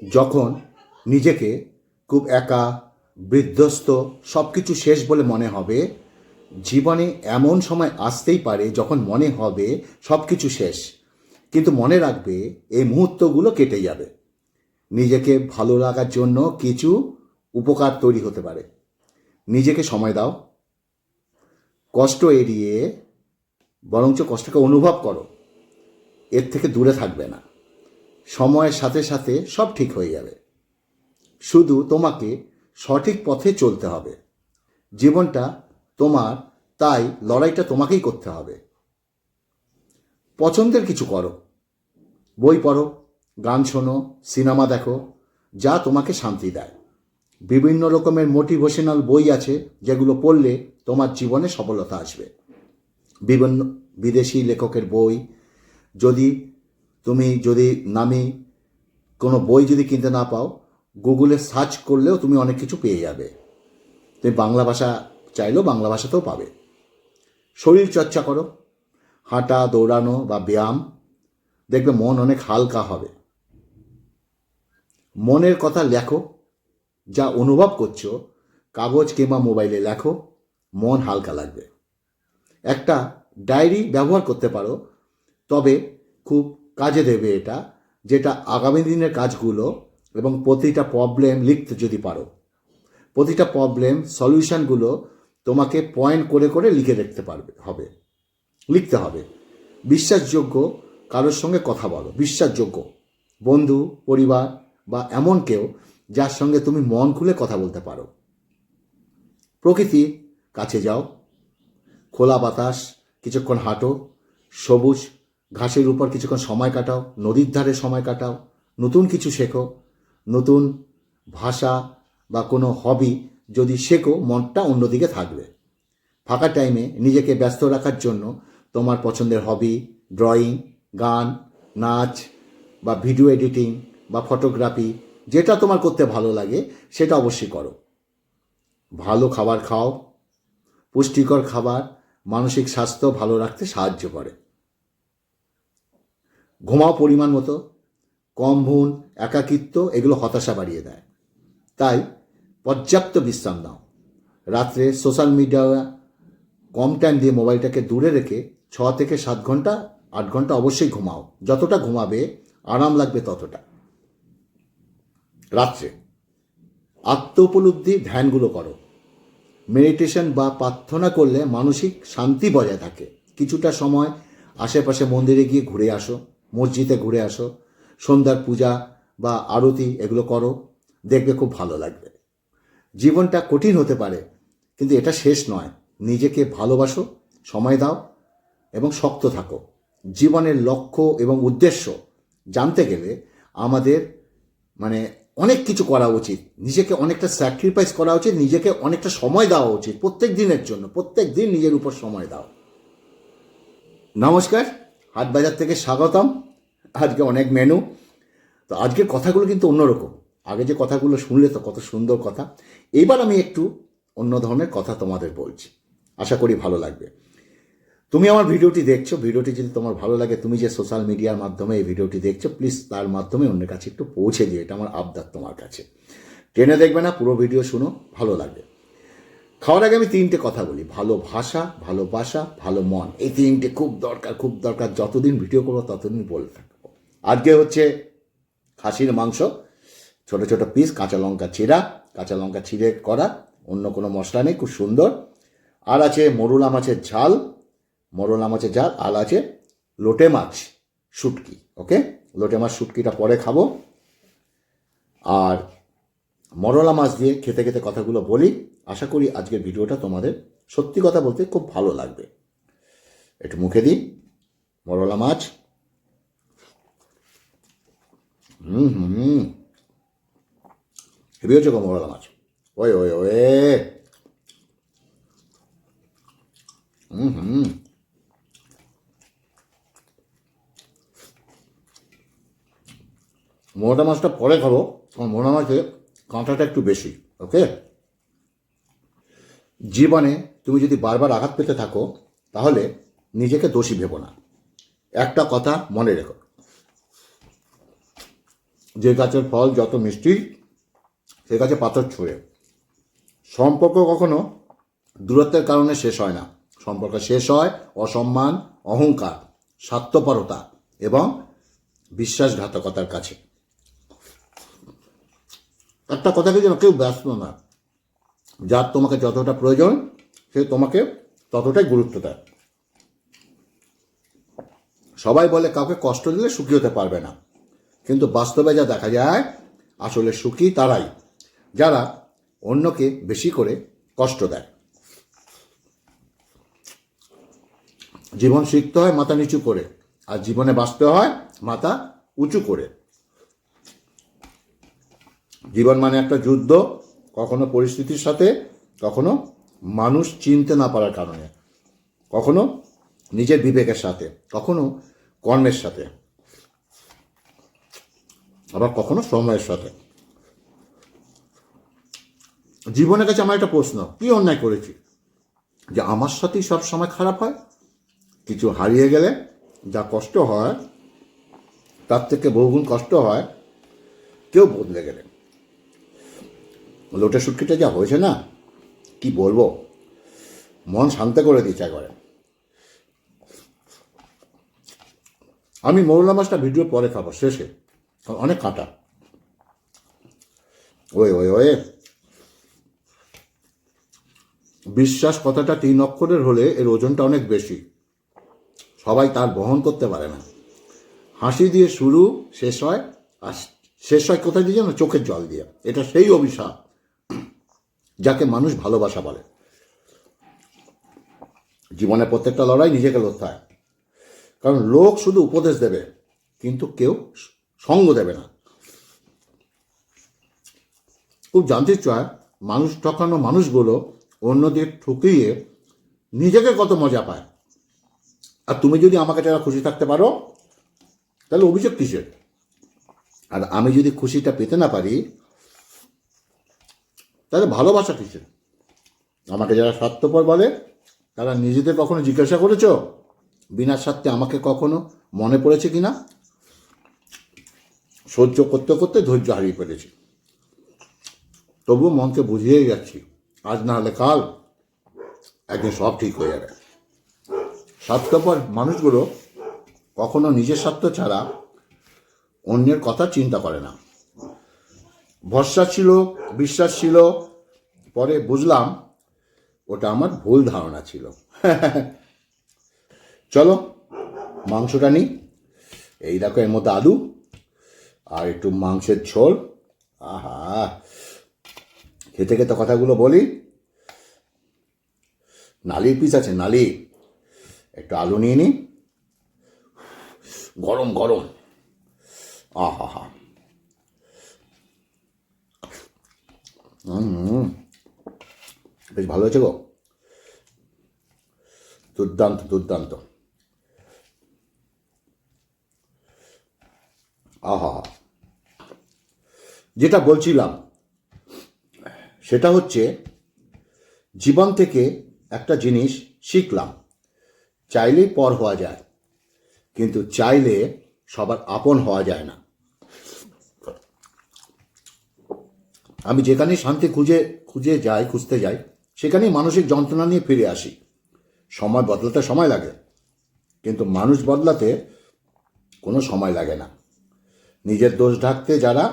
যখন নিজেকে খুব একা, বিধ্বস্ত, সব কিছু শেষ বলে মনে হবে, জীবনে এমন সময় আসতেই পারে যখন মনে হবে সব কিছু শেষ। কিন্তু মনে রাখবে এই মুহূর্তগুলো কেটে যাবে। নিজেকে ভালো লাগার জন্য কিছু উপকার তৈরি হতে পারে। নিজেকে সময় দাও, কষ্ট এড়িয়ে বরঞ্চ কষ্টকে অনুভব করো, এর থেকে দূরে থাকবে না। সময়ের সাথে সাথে সব ঠিক হয়ে যাবে। শুধু তোমাকে সঠিক পথে চলতে হবে। জীবনটা তোমার, তাই লড়াইটা তোমাকেই করতে হবে। পছন্দের কিছু করো, বই পড়ো, গান শোনো, সিনেমা দেখো, যা তোমাকে শান্তি দেয়। বিভিন্ন রকমের মোটিভেশনাল বই আছে যেগুলো পড়লে তোমার জীবনে সফলতা আসবে। বিভিন্ন বিদেশি লেখকের বই, যদি যদি নামি কোনো বই যদি কিনতে না পাও, গুগলে সার্চ করলেও তুমি অনেক কিছু পেয়ে যাবে। তুমি বাংলা ভাষা চাইলেও বাংলা ভাষাতেও পাবে। শরীর চর্চা করো, হাঁটা, দৌড়ানো বা ব্যায়াম, দেখবে মন অনেক হালকা হবে। মনের কথা লেখো, যা অনুভব করছো কাগজ কিংবা মোবাইলে লেখো, মন হালকা লাগবে। একটা ডায়েরি ব্যবহার করতে পারো, তবে খুব কাজে দেবে এটা, যেটা আগামী দিনের কাজগুলো এবং প্রতিটা প্রবলেম লিখতে যদি পারো, প্রতিটা প্রবলেম সলিউশনগুলো তোমাকে পয়েন্ট করে করে লিখে লিখতে হবে। বিশ্বাসযোগ্য কারোর সঙ্গে কথা বলো, বিশ্বাসযোগ্য বন্ধু, পরিবার বা এমন কেউ যার সঙ্গে তুমি মন খুলে কথা বলতে পারো। প্রকৃতির কাছে যাও, খোলা বাতাস, কিছুক্ষণ হাঁটো, সবুজ ঘাসের উপর কিছুক্ষণ সময় কাটাও, নদীর ধারে সময় কাটাও, নতুন কিছু শেখো, নতুন ভাষা বা কোনো হবি যদি শেখো, মনটা অন্যদিকে থাকবে। ফাঁকা টাইমে নিজেকে ব্যস্ত রাখার জন্য তোমার পছন্দের হবি, ড্রয়িং, গান, নাচ বা ভিডিও এডিটিং বা ফটোগ্রাফি, যেটা তোমার করতে ভালো লাগে সেটা অবশ্যই করো। ভালো খাবার খাও, পুষ্টিকর খাবার মানসিক স্বাস্থ্য ভালো রাখতে সাহায্য করে। ঘুমাও পরিমাণ মতো, কম ঘুম, একাকিত্ব এগুলো হতাশা বাড়িয়ে দেয়। তাই পর্যাপ্ত বিশ্রাম নাও। রাত্রে সোশ্যাল মিডিয়া কম টাইম দিয়ে মোবাইলটাকে দূরে রেখে 6 থেকে 7 ঘন্টা, 8 ঘন্টা অবশ্যই ঘুমাও। যতটা ঘুমাবে আরাম লাগবে ততটা। রাত্রে আত্ম উপলব্ধি ধ্যানগুলো করো। মেডিটেশন বা প্রার্থনা করলে মানসিক শান্তি বজায় থাকে। কিছুটা সময় আশেপাশে মন্দিরে গিয়ে ঘুরে আসো, মসজিদে ঘুরে আসো, সন্ধ্যার পূজা বা আরতি এগুলো করো, দেখবে খুব ভালো লাগবে। জীবনটা কঠিন হতে পারে, কিন্তু এটা শেষ নয়। নিজেকে ভালোবাসো, সময় দাও এবং শক্ত থাকো। জীবনের লক্ষ্য এবং উদ্দেশ্য জানতে গেলে আমাদের অনেক কিছু করা উচিত। নিজেকে অনেকটা স্যাক্রিফাইস করা উচিত, নিজেকে অনেকটা সময় দেওয়া উচিত প্রত্যেক দিনের জন্য। প্রত্যেক দিন নিজের উপর সময় দাও। নমস্কার, হাটবাজার থেকে স্বাগতম। আজকে অনেক মেনু। তো আজকের কথাগুলো কিন্তু অন্যরকম। আগে যে কথাগুলো শুনলে তো কত সুন্দর কথা, এইবার আমি একটু অন্য ধরনের কথা তোমাদের বলছি। আশা করি ভালো লাগবে। তুমি আমার ভিডিওটি দেখছো, ভিডিওটি যদি তোমার ভালো লাগে, তুমি যে সোশ্যাল মিডিয়ার মাধ্যমে এই ভিডিওটি দেখছো, প্লিজ তার মাধ্যমে অন্যের কাছে একটু পৌঁছে দিও। এটা আমার আবদার তোমার কাছে। টেনে দেখবে না, পুরো ভিডিও শুনো, ভালো লাগবে। খাওয়ার আগে আমি 3টে কথা বলি: ভালো ভাষা, ভালোবাসা, ভালো মন। এই 3টে খুব দরকার, খুব দরকার। যতদিন ভিডিও করবো ততদিন বলে থাকবো। আজকে হচ্ছে খাসির মাংস, ছোট ছোট পিস, কাঁচা লঙ্কা ছিঁড়ে করা, অন্য কোনো মশলা নেই, খুব সুন্দর। আর আছে মোরলা মাছের ঝাল, আর আছে লোটে মাছ শুটকি। ওকে, লোটে মাছ শুটকিটা পরে খাবো। আর মরলা মাছ দিয়ে খেতে খেতে কথাগুলো বলি। আশা করি আজকের ভিডিওটা তোমাদের সত্যি কথা বলতে খুব ভালো লাগবে। একটু মুখে দিই মরলা মাছ। হেবি হচ্ছে গো মরলা মাছ। ওয়ে ওয়ে ওয়ে মোটা মাছটা পরে খাবো, কারণ মোটা মাছে কাঁটাটা একটু বেশি। ওকে, জীবনে তুমি যদি বারবার আঘাত পেতে থাকো, তাহলে নিজেকে দোষী ভেবো না। একটা কথা মনে রেখো, যে গাছের ফল যত মিষ্টি সে গাছে পাথর ছোঁড়ে। সম্পর্ক কখনো দূরত্বের কারণে শেষ হয় না। সম্পর্ক শেষ হয় অসম্মান, অহংকার, স্বার্থপরতা এবং বিশ্বাসঘাতকতার কাছে। একটা কথাকে যেন কেউ ব্যস্ত না, যার তোমাকে যতটা প্রয়োজন সে তোমাকে ততটাই গুরুত্ব দেয়। সবাই বলে কাউকে কষ্ট দিলে সুখী হতে পারবে না, কিন্তু বাস্তবে যা দেখা যায় আসলে সুখী তারাই যারা অন্যকে বেশি করে কষ্ট দেয়। জীবন শিখতে হয় মাথা নিচু করে, আর জীবনে বাঁচতে হয় মাথা উঁচু করে। জীবন মানে একটা যুদ্ধ, কখনো পরিস্থিতির সাথে, কখনো মানুষ চিনতে না পারার কারণে, কখনো নিজের বিবেকের সাথে, কখনো কর্মের সাথে, আবার কখনো সময়ের সাথে। জীবনের কাছে আমার একটা প্রশ্ন, কি অন্যায় করেছি যে আমার সাথেই সব সময় খারাপ হয়? কিছু হারিয়ে গেলে যা কষ্ট হয় তার থেকে বহুগুণ কষ্ট হয় কেউ বদলে গেলে। লোটে সুটকিটা যা হয়েছে না, কি বলবো, মন শান্ত করে দিয়েছে একবারে। আমি মৌলা মাছটা ভিডিও পরে খাবো, শেষে, অনেক কাঁটা। ওয়ে ওয়ে ওয়ে বিশ্বাস কথাটা 3 অক্ষরের হলে এর ওজনটা অনেক বেশি, সবাই তার বহন করতে পারে না। হাসি দিয়ে শুরু, শেষ হয়, আর শেষ হয় কোথায় দিয়ে না, চোখের জল দিয়ে। এটা সেই অভিশাপ যাকে মানুষ ভালোবাসা বলে। জীবনে প্রত্যেকটা লড়াই নিজেকে লড়তে হয়, কারণ লোক শুধু উপদেশ দেবে কিন্তু কেউ সঙ্গ দেবে না। খুব জানতে চায় মানুষ ঠকানো মানুষগুলো অন্যদের ঠকিয়ে নিজেকে কত মজা পায়। আর তুমি যদি আমাকে ছাড়া খুশি থাকতে পারো তাহলে অভিযোগ কিসের? আর আমি যদি খুশিটা পেতে না পারি তাহলে ভালোবাসা কিসের? আমাকে যারা স্বার্থপর বলে তারা নিজেদের কখনো জিজ্ঞাসা করেছো বিনা স্বার্থে আমাকে কখনো মনে পড়েছে কিনা? সহ্য করতে করতে ধৈর্য হারিয়ে ফেলেছি, তবুও মনকে বুঝিয়েই যাচ্ছি, আজ না হলে কাল একদিন সব ঠিক হয়ে যাবে। স্বার্থপর মানুষগুলো কখনো নিজের স্বার্থ ছাড়া অন্যের কথা চিন্তা করে না। ভরসা ছিল, বিশ্বাস ছিল, পরে বুঝলাম ওটা আমার ভুল ধারণা ছিল। চলো মাংসটা নিই। এই দেখো, এর মধ্যে আলু আর একটু মাংসের ঝোল। আহা, খেতে খেতে কথাগুলো বলি। নালির পিস আছে, নালি। একটু আলু নিয়ে নিই, গরম গরম। আহা হা, বেশ ভালো হয়েছে গো, দুর্দান্ত দুর্দান্ত। আহা, যেটা বলছিলাম সেটা হচ্ছে জীবন থেকে একটা জিনিস শিখলাম, চাইলেই পর হওয়া যায়, কিন্তু চাইলে সবার আপন হওয়া যায় না। আমি যেখানেই শান্তি খুঁজতে যাই সেখানেই মানসিক যন্ত্রণা নিয়ে ফিরে আসি। সময় বদলাতে সময় লাগে, কিন্তু মানুষ বদলাতে কোনো সময় লাগে না। নিজের দোষ ঢাকতে যারা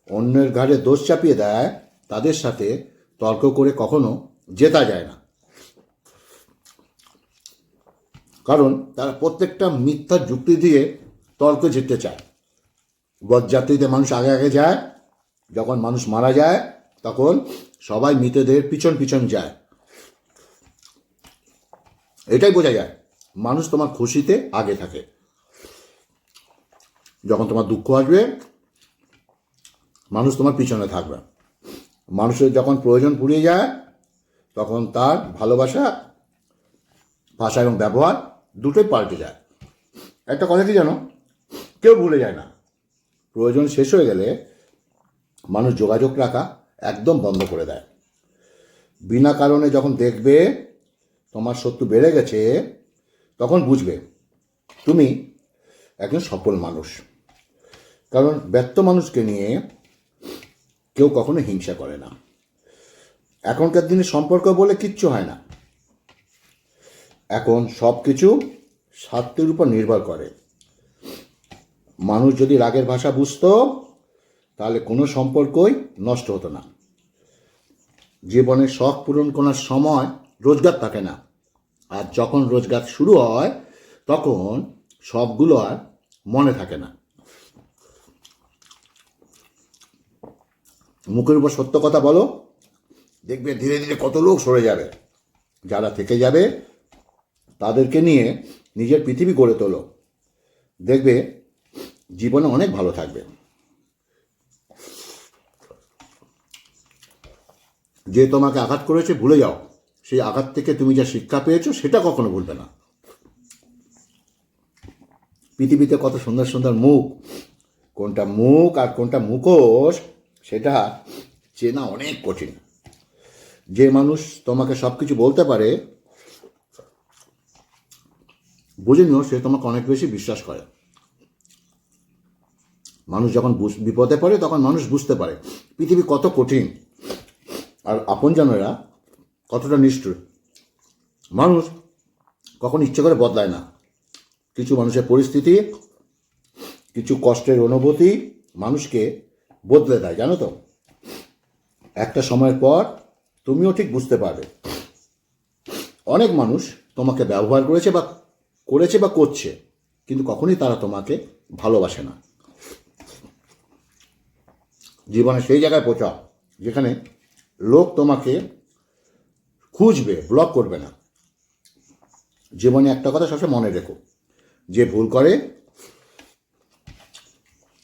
অন্যের ঘাড়ে দোষ চাপিয়ে দেয় তাদের সাথে তর্ক করে কখনো জেতা যায় না, কারণ তারা প্রত্যেকটা মিথ্যা যুক্তি দিয়ে তর্ক জিততে চায়। বরযাত্রীতে মানুষ আগে আগে যায়, যখন মানুষ মারা যায় তখন সবাই মৃতদেহের পিছন পিছন যায়। এটাই বোঝা যায় মানুষ তোমার খুশিতে আগে থাকে। যখন তোমার দুঃখ আসবে মানুষ তোমার পিছনে থাকবে। মানুষের যখন প্রয়োজন ফুরিয়ে যায় তখন তার ভালোবাসা, ভাষা এবং ব্যবহার দুটোই পাল্টে যায়। একটা কথা কি জানো, কেউ ভুলে যায় না, প্রয়োজন শেষ হয়ে গেলে মানুষ যোগাযোগ রাখা একদম বন্ধ করে দেয়। বিনা কারণে যখন দেখবে তোমার শত্রু বেড়ে গেছে তখন বুঝবে তুমি একজন সফল মানুষ। কারণ ব্যর্থ মানুষকে নিয়ে কেউ কখনো হিংসা করে না। এখনকার দিনে সম্পর্ক বলে কিচ্ছু হয় না। এখন সব কিছু স্বার্থের উপর নির্ভর করে। মানুষ যদি রাগের ভাষা বুঝতো তাহলে কোনো সম্পর্কই নষ্ট হতো না। জীবনের শখ পূরণ করার সময় রোজগার থাকে না, আর যখন রোজগার শুরু হয় তখন সবগুলো আর মনে থাকে না। মুখের উপর সত্য কথা বলো, দেখবে ধীরে ধীরে কত লোক সরে যাবে। যারা থেকে যাবে তাদেরকে নিয়ে নিজের পৃথিবী গড়ে তোলো, দেখবে জীবনে অনেক ভালো থাকবে। যে তোমাকে আঘাত করেছে ভুলে যাও, সেই আঘাত থেকে তুমি যা শিক্ষা পেয়েছো সেটা কখনো ভুলবে না। পৃথিবীতে কত সুন্দর সুন্দর মুখ, কোনটা মুখ আর কোনটা মুখোশ সেটা চেনা অনেক কঠিন। যে মানুষ তোমাকে সব কিছু বলতে পারে বুঝে নিও সে তোমাকে অনেক বেশি বিশ্বাস করে। মানুষ যখন বিপদে পড়ে তখন মানুষ বুঝতে পারে পৃথিবী কত কঠিন আর আপনজনেরা কতটা নিষ্ঠুর। মানুষ কখন ইচ্ছে করে বদলায় না। কিছু মানুষের পরিস্থিতি, কিছু কষ্টের অনুভূতি মানুষকে বদলে দেয়, জানো তো। একটা সময়ের পর তুমিও ঠিক বুঝতে পারবে। অনেক মানুষ তোমাকে ব্যবহার করেছে বা করছে, কিন্তু কখনোই তারা তোমাকে ভালোবাসে না। জীবনে সেই জায়গায় পৌঁছাও যেখানে লোক তোমাকে খুঁজবে, ব্লক করবে না। জীবনে একটা কথা সবসময় মনে রেখো, যে ভুল করে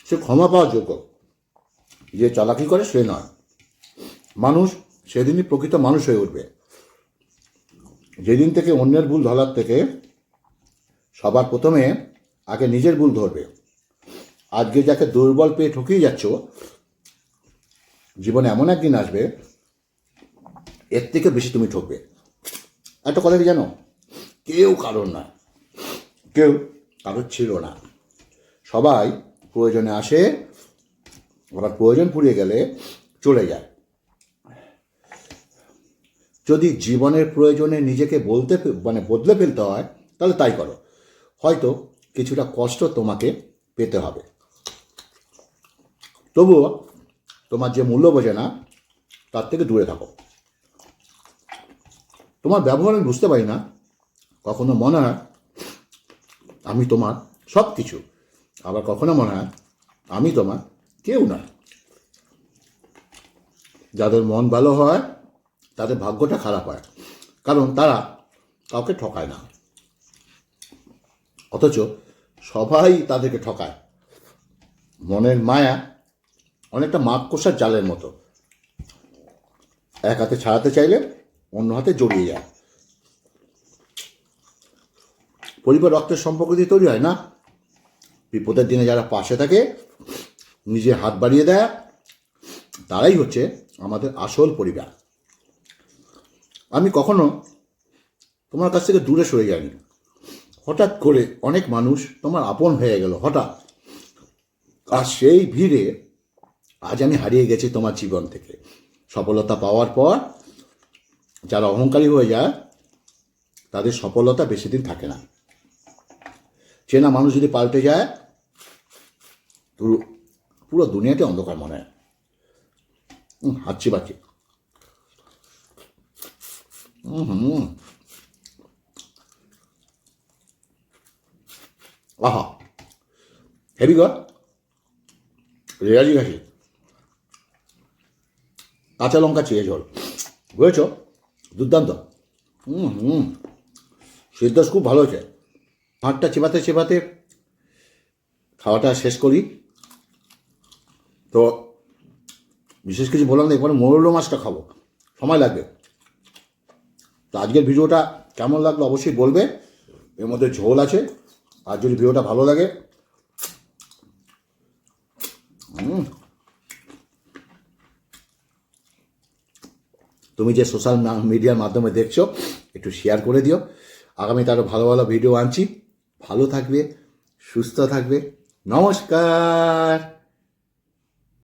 সে ক্ষমা পাওয়ার যোগ্য, যে চালাকি করে সে নয়। মানুষ সেদিনই প্রকৃত মানুষ হয়ে উঠবে, যেদিন থেকে অন্যের ভুল ধরার থেকে সবার প্রথমে আগে নিজের ভুল ধরবে। আজকে যাকে দুর্বল পেয়ে ঠকিয়ে যাচ্ছ, জীবনে এমন একদিন আসবে এর থেকে বেশি তুমি ঠকবে। একটা কথা কি জানো, কেউ কারোর না, কেউ কারোর ছিল না। সবাই প্রয়োজনে আসে, আবার প্রয়োজন ফুরিয়ে গেলে চলে যায়। যদি জীবনের প্রয়োজনে নিজেকে বদলে ফেলতে হয় তাহলে তাই করো। হয়তো কিছুটা কষ্ট তোমাকে পেতে হবে, তবুও তোমার যে মূল্য বোঝে না তার থেকে দূরে থাকো। তোমার ব্যবহার আমি বুঝতে পারি না, কখনো মনে হয় আমি তোমার সব কিছু, আবার কখনো মনে হয় আমি তোমার কেউ না। যাদের মন ভালো হয় তাদের ভাগ্যটা খারাপ হয়, কারণ তারা কাউকে ঠকায় না, অথচ সবাই তাদেরকে ঠকায়। মনের মায়া অনেকটা মাকড়সার জালের মতো, এক হাতে ছাড়াতে চাইলে অন্য হাতে জড়িয়ে যায়। পরিবার রক্তের সম্পর্ক দিয়ে তৈরি হয় না। বিপদের দিনে যারা পাশে থাকে, নিজে হাত বাড়িয়ে দেয়, তারাই হচ্ছে আমাদের আসল পরিবার। আমি কখনো তোমার কাছ থেকে দূরে সরে যাইনি। হঠাৎ করে অনেক মানুষ তোমার আপন হয়ে গেল হঠাৎ, আর সেই ভিড়ে আজ আমি হারিয়ে গেছি তোমার জীবন থেকে। সফলতা পাওয়ার পর যারা অহংকারী হয়ে যায় তাদের সফলতা বেশি দিন থাকে না। চেনা মানুষ যদি পাল্টে যায় পুরো দুনিয়াতে অন্ধকার মনে হয়। হাঁচি বাচ্চি। আহা, হেভি গড, রেয়াজি ঘাসি, কাঁচা লঙ্কা চেয়ে ঝোল, বুঝেছ? দুর্দান্ত। সিদ্ধ খুব ভালো হয়েছে। ভাতটা চেপাতে চেপাতে খাওয়াটা শেষ করি। তো বিশেষ কিছু বললাম না, এরপরে মৌরলা মাছটা খাবো, সময় লাগবে। তো আজকের ভিডিওটা কেমন লাগলো অবশ্যই বলবে। এর মধ্যে ঝোল আছে, আর যদি ভিডিওটা ভালো লাগে তুমি যে সোশ্যাল মিডিয়ার মাধ্যমে দেখছো একটু শেয়ার করে দিও। আগামীতে আরও ভালো ভালো ভিডিও আনছি। ভালো থাকবে, সুস্থ থাকবে। নমস্কার।